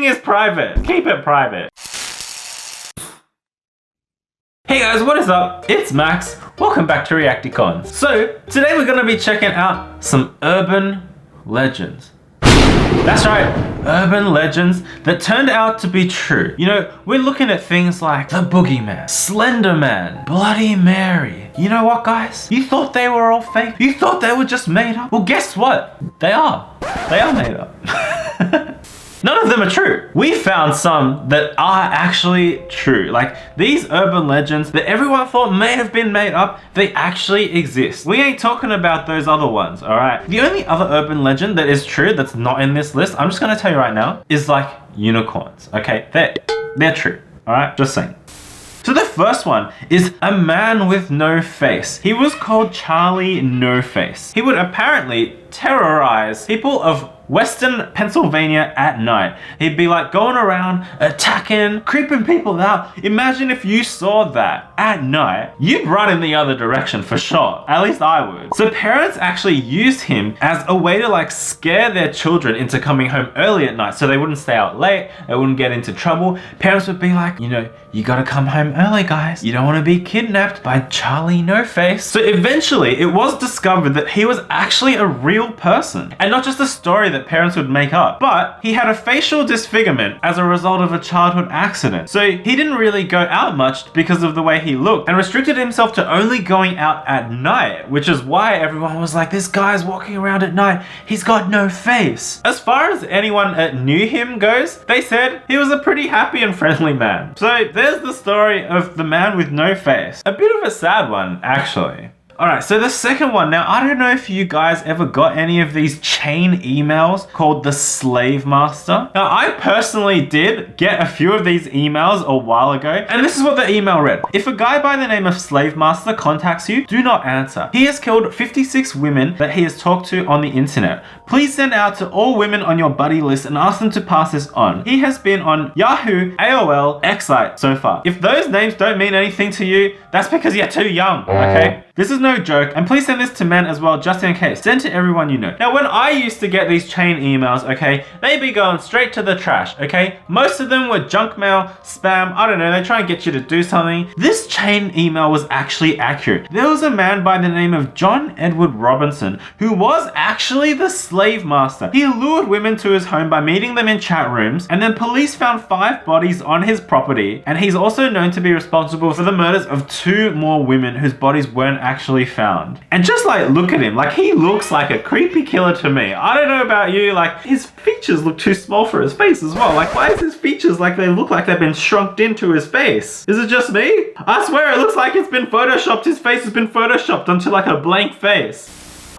is private. Keep it private. Hey guys, what is up? It's Max. Welcome back to Reacticorns. So, today we're gonna be checking out some urban legends. That's right, urban legends that turned out to be true. You know, we're looking at things like the Boogeyman, Slender Man, Bloody Mary. You know what, guys? You thought they were all fake? You thought they were just made up? Well, guess what? They are. They are made up. None of them are true. We found some that are actually true. Like these urban legends that everyone thought may have been made up, they actually exist. We ain't talking about those other ones, all right? The only other urban legend that is true that's not in this list, I'm just gonna tell you right now, is like unicorns, okay? They're true, all right? Just saying. So the first one is a man with no face. He was called Charlie No Face. He would apparently terrorize people of Western Pennsylvania at night. He'd be like going around, attacking, creeping people out. Imagine if you saw that at night, you'd run in the other direction for sure. At least I would. So parents actually used him as a way to like scare their children into coming home early at night so they wouldn't stay out late, they wouldn't get into trouble. Parents would be like, you know, you gotta come home early, guys. You don't want to be kidnapped by Charlie No Face. So eventually it was discovered that he was actually a real person and not just a story that parents would make up, but he had a facial disfigurement as a result of a childhood accident. So he didn't really go out much because of the way he looked and restricted himself to only going out at night, which is why everyone was like, this guy's walking around at night, he's got no face. As far as anyone that knew him goes, they said he was a pretty happy and friendly man. So there's the story of the man with no face. A bit of a sad one, actually. Alright, so the second one, now I don't know if you guys ever got any of these chain emails called the Slave Master. Now I personally did get a few of these emails a while ago, and this is what the email read. If a guy by the name of Slave Master contacts you, do not answer. He has killed 56 women that he has talked to on the internet. Please send out to all women on your buddy list and ask them to pass this on. He has been on Yahoo, AOL, Excite so far. If those names don't mean anything to you, that's because you're too young, okay? This is no joke, and please send this to men as well, just in case. Send to everyone you know. Now, when I used to get these chain emails, okay, they'd be going straight to the trash, okay? Most of them were junk mail, spam, I don't know, they try and get you to do something. This chain email was actually accurate. There was a man by the name of John Edward Robinson, who was actually the slave master. He lured women to his home by meeting them in chat rooms, and then police found 5 bodies on his property, and he's also known to be responsible for the murders of 2 more women whose bodies weren't actually found. And just like look at him, like he looks like a creepy killer to me. I don't know about you, like his features look too small for his face as well. Like why is his features like they look like they've been shrunk into his face? Is it just me? I swear it looks like it's been photoshopped. His face has been photoshopped onto like a blank face.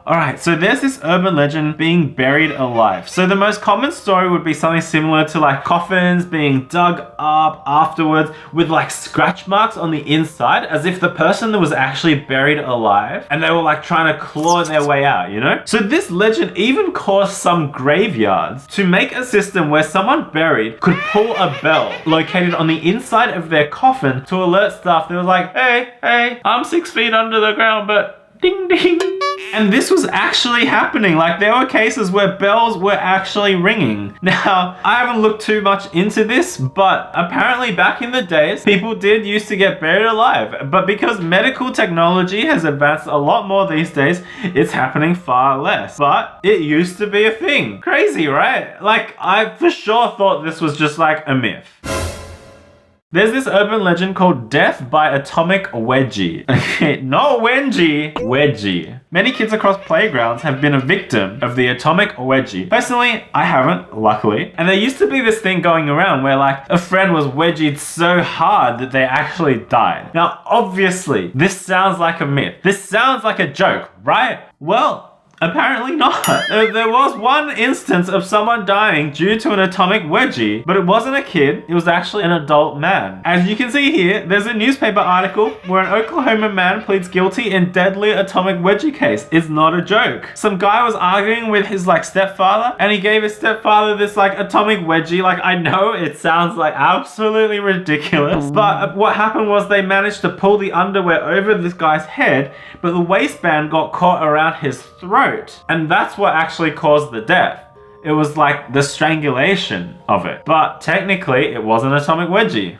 Alright, so there's this urban legend being buried alive. So the most common story would be something similar to like coffins being dug up afterwards with like scratch marks on the inside as if the person that was actually buried alive and they were like trying to claw their way out, you know? So this legend even caused some graveyards to make a system where someone buried could pull a bell located on the inside of their coffin to alert staff. They were like, hey, I'm 6 feet under the ground, but ding ding. And this was actually happening. Like there were cases where bells were actually ringing. Now, I haven't looked too much into this, but apparently back in the days, people did used to get buried alive. But because medical technology has advanced a lot more these days, it's happening far less. But it used to be a thing. Crazy, right? Like I for sure thought this was just like a myth. There's this urban legend called Death by Atomic Wedgie. Okay, not Wedgie, Wedgie. Many kids across playgrounds have been a victim of the Atomic Wedgie. Personally, I haven't, luckily. And there used to be this thing going around where like a friend was wedgied so hard that they actually died. Now, obviously, this sounds like a myth. This sounds like a joke, right? Well, apparently not. There was one instance of someone dying due to an atomic wedgie, but it wasn't a kid, it was actually an adult man. As you can see here, there's a newspaper article where an Oklahoma man pleads guilty in deadly atomic wedgie case. It's not a joke. Some guy was arguing with his like stepfather, and he gave his stepfather this like atomic wedgie. Like I know it sounds like absolutely ridiculous, but what happened was they managed to pull the underwear over this guy's head, but the waistband got caught around his throat. And that's what actually caused the death. it was like the strangulation of it. But technically, it was an atomic wedgie.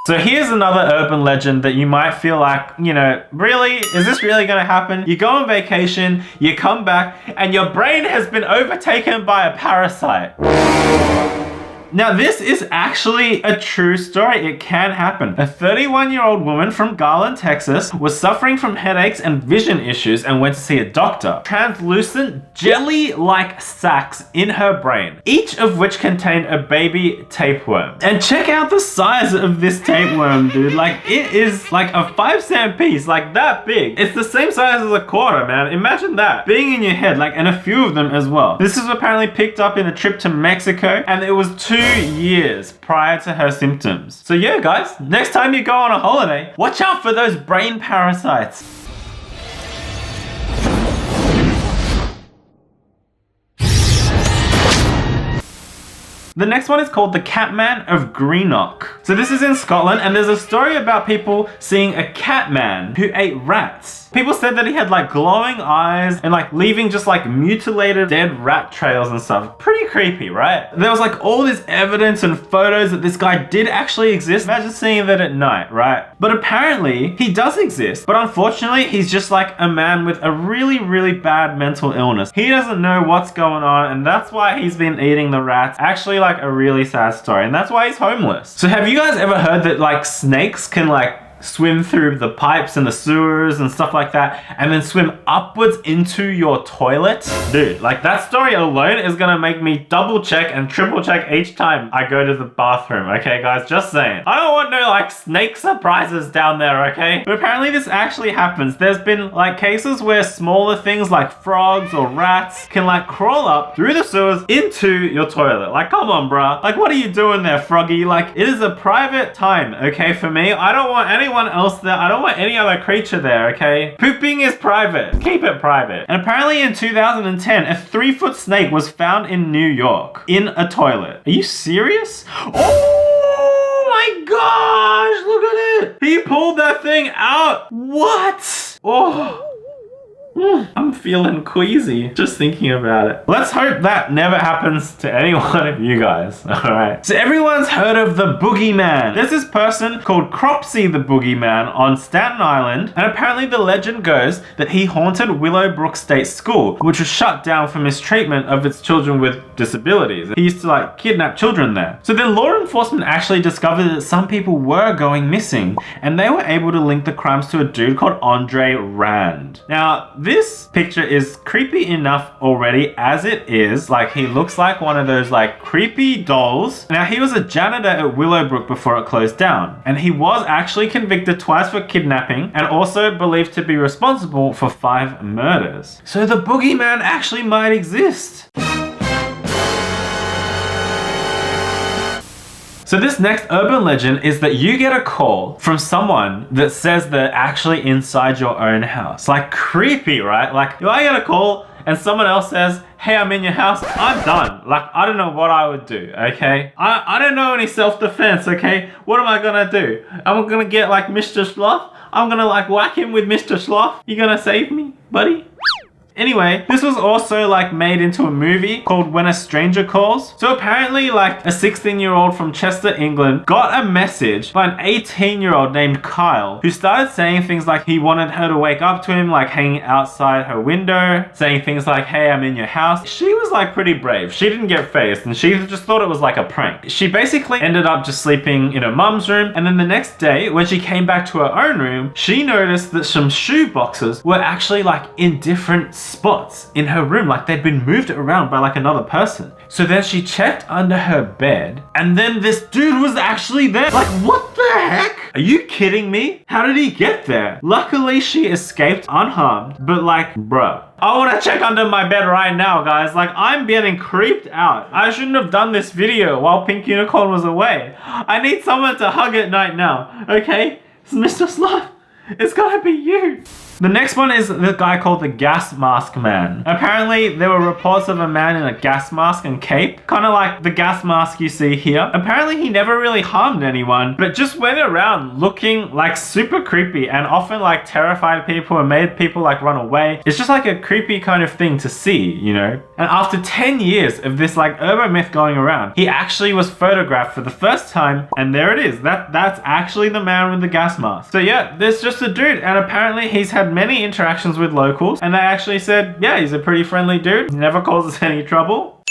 So here's another urban legend that you might feel like, you know, really? Is this really gonna happen? You go on vacation, you come back, and your brain has been overtaken by a parasite. Now this is actually a true story. It can happen. A 31-year-old woman from Garland, Texas was suffering from headaches and vision issues and went to see a doctor. Translucent jelly-like sacs in her brain, each of which contained a baby tapeworm. And check out the size of this tapeworm, dude. Like, it is like a 5-cent piece, like that big. It's the same size as a quarter, man. Imagine that being in your head, like, and a few of them as well. This is apparently picked up in a trip to Mexico, and it was 2 years prior to her symptoms. So yeah, guys, next time you go on a holiday, watch out for those brain parasites. The next one is called the Catman of Greenock. So this is in Scotland, and there's a story about people seeing a catman who ate rats. People said that he had like glowing eyes and like leaving just like mutilated dead rat trails and stuff. Pretty creepy, right? There was like all this evidence and photos that this guy did actually exist. Imagine seeing that at night, right? But apparently he does exist, but unfortunately he's just like a man with a really, really bad mental illness. He doesn't know what's going on, and that's why he's been eating the rats. Actually, like a really sad story, and that's why he's homeless. So have you guys ever heard that like snakes can like swim through the pipes and the sewers and stuff like that, and then swim upwards into your toilet? Dude, like that story alone is gonna make me double check and triple check each time I go to the bathroom, okay guys? Just saying. I don't want no like snake surprises down there, okay? But apparently this actually happens. There's been like cases where smaller things like frogs or rats can like crawl up through the sewers into your toilet. Like, come on, bruh. Like, what are you doing there, froggy? Like, it is a private time, okay, for me. I don't want anyone else there. I don't want any other creature there, okay? Pooping is private. Keep it private. And apparently in 2010, a 3-foot snake was found in New York in a toilet. Are you serious? Oh my gosh, look at it. He pulled that thing out. What? Oh. I'm feeling queasy just thinking about it. Let's hope that never happens to any one of you guys. Alright. So everyone's heard of the Boogeyman. There's this person called Cropsy the Boogey Man on Staten Island, and apparently the legend goes that he haunted Willowbrook State School, which was shut down for mistreatment of its children with disabilities. He used to like kidnap children there. So then law enforcement actually discovered that some people were going missing, and they were able to link the crimes to a dude called Andre Rand. Now, this picture is creepy enough already as it is. Like, he looks like one of those like creepy dolls. Now, he was a janitor at Willowbrook before it closed down, and he was actually convicted twice for kidnapping and also believed to be responsible for 5 murders. So the Boogeyman actually might exist. So this next urban legend is that you get a call from someone that says they're actually inside your own house. Like, creepy, right? Like, if I get a call and someone else says, hey, I'm in your house, I'm done. Like, I don't know what I would do, okay? I don't know any self-defense, okay? What am I gonna do? Am I gonna get like Mr. Sloth? I'm gonna like whack him with Mr. Sloth? You gonna save me, buddy? Anyway, this was also like made into a movie called When a Stranger Calls. So apparently like a 16-year-old from Chester, England got a message by an 18-year-old named Kyle, who started saying things like he wanted her to wake up to him, like hanging outside her window, saying things like, hey, I'm in your house. She was like pretty brave. She didn't get phased, and she just thought it was like a prank. She basically ended up just sleeping in her mum's room, and then the next day when she came back to her own room, she noticed that some shoe boxes were actually like in different spots in her room, like they'd been moved around by like another person. So then she checked under her bed, and then this dude was actually there. Like, what the heck? Are you kidding me? How did he get there? Luckily she escaped unharmed, but like, bruh, I want to check under my bed right now, guys. Like, I'm getting creeped out. I shouldn't have done this video while Pink Unicorn was away. I need someone to hug at night now, okay? It's Mr. Sloth. It's gotta be you. The next one is the guy called the Gas Mask Man. Apparently, there were reports of a man in a gas mask and cape, kind of like the gas mask you see here. Apparently, he never really harmed anyone, but just went around looking like super creepy and often like terrified people and made people like run away. It's just like a creepy kind of thing to see, you know? And after 10 years of this like urban myth going around, he actually was photographed for the first time, and there it is. That's actually the man with the gas mask. So yeah, there's just a dude, and apparently he's had many interactions with locals, and they actually said, yeah, he's a pretty friendly dude. He never causes any trouble.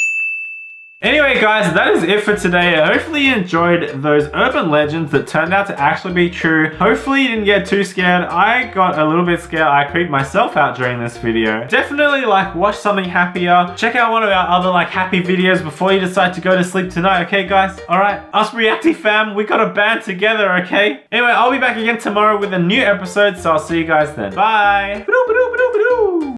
Anyway guys, that is it for today. Hopefully you enjoyed those urban legends that turned out to actually be true. Hopefully you didn't get too scared. I got a little bit scared. I creeped myself out during this video. Definitely like watch something happier. Check out one of our other like happy videos before you decide to go to sleep tonight, okay guys? Alright, us Reacti fam, we got a band together, okay? Anyway, I'll be back again tomorrow with a new episode, so I'll see you guys then. Bye!